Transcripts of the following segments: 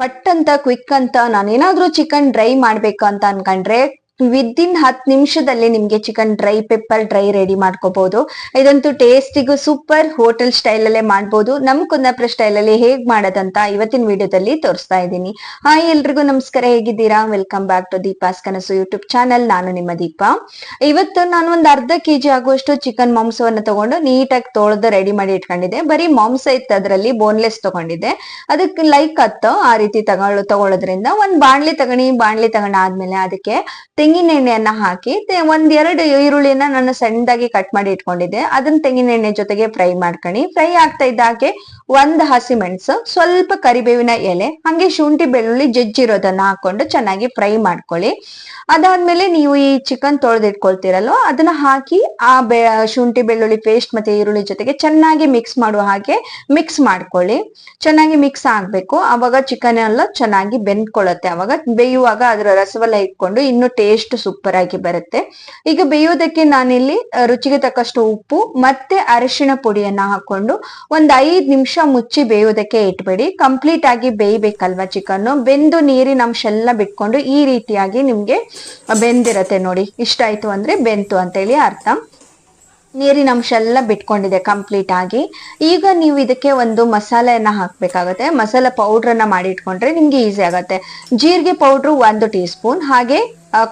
ಪಟ್ ಅಂತ ಕ್ವಿಕ್ ಅಂತ ನಾನೇನಾದ್ರೂ ಚಿಕನ್ ಡ್ರೈ ಮಾಡ್ಬೇಕು ಅಂತ ಅನ್ಕೊಂಡ್ರೆ ವಿದಿನ್ 10 ನಿಮಿಷದಲ್ಲಿ ನಿಮ್ಗೆ chicken dry pepper dry ready ಮಾಡ್ಕೋಬಹುದು. ಇದಂತೂ ಟೇಸ್ಟಿಗೂ ಸೂಪರ್, ಹೋಟೆಲ್ ಸ್ಟೈಲ್ ಅಲ್ಲೇ ಮಾಡ್ಬೋದು. ನಮ್ ಕುಂದಾಪುರ ಸ್ಟೈಲ್ ಅಲ್ಲಿ ಹೇಗ್ ಮಾಡೋದಂತ ಇವತ್ತಿನ ವಿಡಿಯೋದಲ್ಲಿ ತೋರಿಸ್ತಾ ಇದ್ದೀನಿ. ಹಾಯ್ ಎಲ್ರಿಗೂ ನಮಸ್ಕಾರ, ಹೇಗಿದ್ದೀರಾ? ವೆಲ್ಕಮ್ ಬ್ಯಾಕ್ ಟು ದೀಪಾಸ್ ಕನಸು ಯೂಟ್ಯೂಬ್ ಚಾನಲ್. ನಾನು ನಿಮ್ಮ ದೀಪ. ಇವತ್ತು ನಾನು ಒಂದು ಅರ್ಧ ಕೆಜಿ ಆಗುವಷ್ಟು ಚಿಕನ್ ಮಾಂಸವನ್ನು ತಗೊಂಡು ನೀಟಾಗಿ ತೊಳೆದು ರೆಡಿ ಮಾಡಿ ಇಟ್ಕೊಂಡಿದ್ದೆ. ಬರೀ ಮಾಂಸ ಇತ್ತು, ಅದರಲ್ಲಿ ಬೋನ್ಲೆಸ್ ತಗೊಂಡಿದ್ದೆ. ಅದಕ್ಕೆ ಲೈಕ್ ಆ ರೀತಿ ತಗೊಳ್ಳೋದ್ರಿಂದ ಒಂದ್ ಬಾಣ್ಲಿ ತಗೊಂಡಾದ್ಮೇಲೆ ಅದಕ್ಕೆ ತೆಂಗಿನ ಎಣ್ಣೆಯನ್ನ ಹಾಕಿ ಒಂದೆರಡು ಈರುಳ್ಳಿನ ನಾನು ಸಣ್ಣದಾಗಿ ಕಟ್ ಮಾಡಿ ಇಟ್ಕೊಂಡಿದ್ದೆ. ಅದನ್ನ ತೆಂಗಿನ ಎಣ್ಣೆ ಜೊತೆಗೆ ಫ್ರೈ ಮಾಡ್ಕೊಂಡು, ಫ್ರೈ ಆಗ್ತಾ ಇದ್ದಾಗೆ ಒಂದ್ ಹಸಿಮೆಣಸು, ಸ್ವಲ್ಪ ಕರಿಬೇವಿನ ಎಲೆ, ಹಂಗೆ ಶುಂಠಿ ಬೆಳ್ಳುಳ್ಳಿ ಜಜ್ಜಿರೋದನ್ನ ಹಾಕೊಂಡು ಚೆನ್ನಾಗಿ ಫ್ರೈ ಮಾಡ್ಕೊಳ್ಳಿ. ಅದಾದ್ಮೇಲೆ ನೀವು ಈ ಚಿಕನ್ ತೊಳೆದಿಟ್ಕೊಳ್ತೀರಲ್ವ ಅದನ್ನ ಹಾಕಿ ಆ ಶುಂಠಿ ಬೆಳ್ಳುಳ್ಳಿ ಪೇಸ್ಟ್ ಮತ್ತೆ ಈರುಳ್ಳಿ ಜೊತೆಗೆ ಚೆನ್ನಾಗಿ ಮಿಕ್ಸ್ ಮಾಡುವ ಹಾಗೆ ಮಿಕ್ಸ್ ಮಾಡ್ಕೊಳ್ಳಿ. ಚೆನ್ನಾಗಿ ಮಿಕ್ಸ್ ಆಗ್ಬೇಕು, ಅವಾಗ ಚಿಕನ್ ಎಲ್ಲ ಚೆನ್ನಾಗಿ ಬೆಂದ್ಕೊಳ್ಳುತ್ತೆ. ಅವಾಗ ಬೇಯುವಾಗ ಅದರ ರಸವೆಲ್ಲ ಇಟ್ಕೊಂಡು ಇನ್ನು ಟೇಸ್ಟ್ ಸೂಪರ್ ಆಗಿ ಬರುತ್ತೆ. ಈಗ ಬೇಯೋದಕ್ಕೆ ನಾನಿಲ್ಲಿ ರುಚಿಗೆ ತಕ್ಕಷ್ಟು ಉಪ್ಪು ಮತ್ತೆ ಅರಿಶಿಣ ಪುಡಿಯನ್ನ ಹಾಕೊಂಡು ಒಂದ್ 5 ನಿಮಿಷ ಮುಚ್ಚಿ ಬೇಯೋದಕ್ಕೆ ಇಟ್ಬೇಡಿ. ಕಂಪ್ಲೀಟ್ ಆಗಿ ಬೇಯ್ಬೇಕಲ್ವಾ ಚಿಕನ್, ಬೆಂದು ನೀರಿನ ಅಂಶ ಎಲ್ಲ ಬಿಟ್ಕೊಂಡು ಈ ರೀತಿಯಾಗಿ ನಿಮ್ಗೆ ಬೆಂದಿರತ್ತೆ ನೋಡಿ. ಇಷ್ಟ ಆಯ್ತು ಅಂದ್ರೆ ಬೆಂತು ಅಂತ ಹೇಳಿ ಅರ್ಥ. ನೀರಿನ ಅಂಶ ಎಲ್ಲ ಬಿಟ್ಕೊಂಡಿದೆ ಕಂಪ್ಲೀಟ್ ಆಗಿ. ಈಗ ನೀವು ಇದಕ್ಕೆ ಒಂದು ಮಸಾಲೆಯನ್ನ ಹಾಕ್ಬೇಕಾಗತ್ತೆ. ಮಸಾಲೆ ಪೌಡ್ರನ್ನ ಮಾಡಿ ಇಟ್ಕೊಂಡ್ರೆ ನಿಮ್ಗೆ ಈಸಿ ಆಗತ್ತೆ. ಜೀರಿಗೆ ಪೌಡ್ರು 1 ಟೀ ಸ್ಪೂನ್, ಹಾಗೆ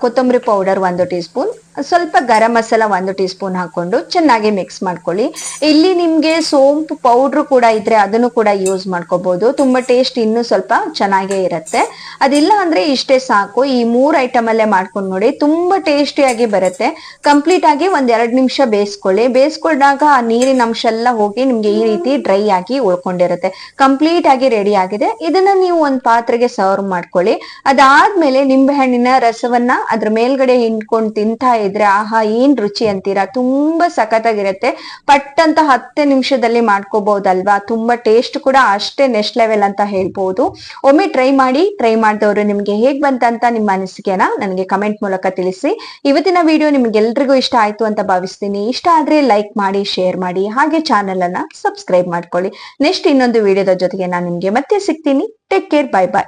ಕೊತ್ತಂಬರಿ ಪೌಡರ್ 1 ಟೀ ಸ್ಪೂನ್, ಸ್ವಲ್ಪ ಗರಂ ಮಸಾಲ 1 ಟೀ ಸ್ಪೂನ್ ಹಾಕೊಂಡು ಚೆನ್ನಾಗಿ ಮಿಕ್ಸ್ ಮಾಡ್ಕೊಳ್ಳಿ. ಇಲ್ಲಿ ನಿಮ್ಗೆ ಸೋಂಪು ಪೌಡ್ರು ಕೂಡ ಇದ್ರೆ ಅದನ್ನು ಕೂಡ ಯೂಸ್ ಮಾಡ್ಕೋಬಹುದು. ತುಂಬಾ ಟೇಸ್ಟ್ ಇನ್ನೂ ಸ್ವಲ್ಪ ಚೆನ್ನಾಗೇ ಇರುತ್ತೆ. ಅದಿಲ್ಲ ಅಂದ್ರೆ ಇಷ್ಟೇ ಸಾಕು. ಈ 3 ಐಟಮ್ ಅಲ್ಲೇ ಮಾಡ್ಕೊಂಡು ನೋಡಿ, ತುಂಬಾ ಟೇಸ್ಟಿಯಾಗಿ ಬರುತ್ತೆ. ಕಂಪ್ಲೀಟ್ ಆಗಿ ಒಂದ್ 2 ನಿಮಿಷ ಬೇಯಿಸ್ಕೊಳ್ಳಿ. ಬೇಯಿಸ್ಕೊಂಡಾಗ ಆ ನೀರಿನ ಅಂಶ ಎಲ್ಲ ಹೋಗಿ ನಿಮ್ಗೆ ಈ ರೀತಿ ಡ್ರೈ ಆಗಿ ಉಳ್ಕೊಂಡಿರುತ್ತೆ. ಕಂಪ್ಲೀಟ್ ಆಗಿ ರೆಡಿ ಆಗಿದೆ. ಇದನ್ನ ನೀವು ಒಂದ್ ಪಾತ್ರೆಗೆ ಸರ್ವ್ ಮಾಡ್ಕೊಳ್ಳಿ. ಅದಾದ್ಮೇಲೆ ನಿಂಬೆ ಹಣ್ಣಿನ ರಸವನ್ನ ಅದ್ರ ಮೇಲ್ಗಡೆ ಹಿಂಡ್ಕೊಂಡು ತಿಂತಾ ಇದ್ರೆ ಆಹಾ ಏನ್ ರುಚಿ ಅಂತೀರಾ, ತುಂಬಾ ಸಖತ್ತಾಗಿರುತ್ತೆ. ಪಟ್ ಅಂತ 10 ನಿಮಿಷದಲ್ಲಿ ಮಾಡ್ಕೋಬಹುದಲ್ವಾ. ತುಂಬಾ ಟೇಸ್ಟ್ ಕೂಡ ಅಷ್ಟೇ ನೆಕ್ಸ್ಟ್ ಲೆವೆಲ್ ಅಂತ ಹೇಳ್ಬಹುದು. ಒಮ್ಮೆ ಟ್ರೈ ಮಾಡಿ. ಟ್ರೈ ಮಾಡಿದವರು ನಿಮ್ಗೆ ಹೇಗ್ ಬಂತಂತ ನಿಮ್ಮ ಅನಿಸಿಕೆನ ನನಗೆ ಕಮೆಂಟ್ ಮೂಲಕ ತಿಳಿಸಿ. ಇವತ್ತಿನ ವಿಡಿಯೋ ನಿಮ್ಗೆಲ್ರಿಗೂ ಇಷ್ಟ ಆಯ್ತು ಅಂತ ಭಾವಿಸ್ತೀನಿ. ಇಷ್ಟ ಆದ್ರೆ ಲೈಕ್ ಮಾಡಿ, ಶೇರ್ ಮಾಡಿ, ಹಾಗೆ ಚಾನೆಲ್ ಅನ್ನ ಸಬ್ಸ್ಕ್ರೈಬ್ ಮಾಡ್ಕೊಳ್ಳಿ. ನೆಕ್ಸ್ಟ್ ಇನ್ನೊಂದು ವಿಡಿಯೋದ ಜೊತೆಗೆ ನಾನು ನಿಮ್ಗೆ ಮತ್ತೆ ಸಿಗ್ತೀನಿ. ಟೇಕ್ ಕೇರ್, ಬೈ ಬಾಯ್.